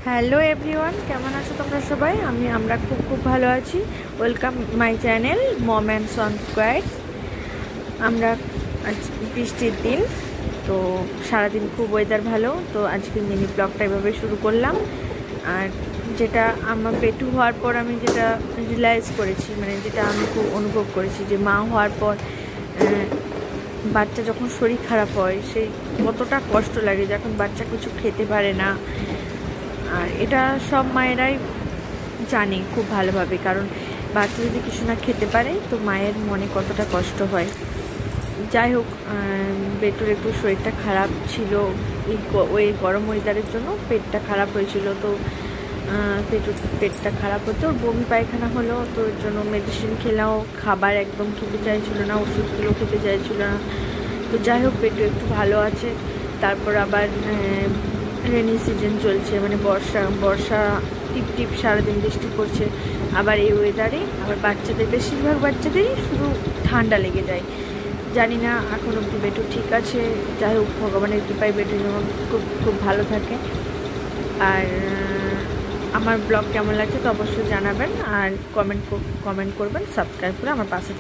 Hello everyone, কেমন আছো তোমরা সবাই? আমরা খুব খুব ভালো আছি। Welcome my channel mom and son square. আমরা আজ বৃষ্টির দিন, তো সারাদিন খুব ওয়েদার ভালো, তো আজকে মিনি ব্লগটা এভাবে শুরু করলাম। আর যেটা আমার পেটু হওয়ার পর আমি যেটা রিয়েলাইজ করেছি, মানে যেটা আমি খুব অনুভব করেছি, যে মা হওয়ার পর বাচ্চা যখন শরীর খারাপ হয় সেই কতটা কষ্ট লাগে যখন বাচ্চা কিছু খেতে পারে না। আর এটা সব মায়েরাই জানে খুব ভালোভাবে, কারণ বাচ্চা যদি কিছু না খেতে পারে তো মায়ের মনে কতটা কষ্ট হয়। যাই হোক, বেটুর একটু শরীরটা খারাপ ছিল, ওই গরম ওয়েদারের জন্য পেটটা খারাপ হয়েছিল। তো পেটটা খারাপ হতো, বমি পায়খানা হলো, তো ওর জন্য মেডিসিন খেলাও, খাবার একদম খেতে চাইছিল না, ওষুধগুলো খেতে চাইছিল না। তো যাই হোক, পেটু একটু ভালো আছে। তারপর আবার রেনি সিজন চলছে, মানে বর্ষা টিপ টিপ সারাদিন বৃষ্টি পড়ছে। আবার এই ওয়েদারে আবার বেশিরভাগ বাচ্চাদেরই শুধু ঠান্ডা লেগে যায়। জানি না এখন অব্দি বেটু ঠিক আছে। যাই হোক, ভগবানের কৃপায় বেটু যেমন খুব খুব ভালো থাকে। আর আমার ব্লগ কেমন লাগছে তো অবশ্যই জানাবেন, আর কমেন্ট করবেন, সাবস্ক্রাইব করে আমার পাশে থাকবেন।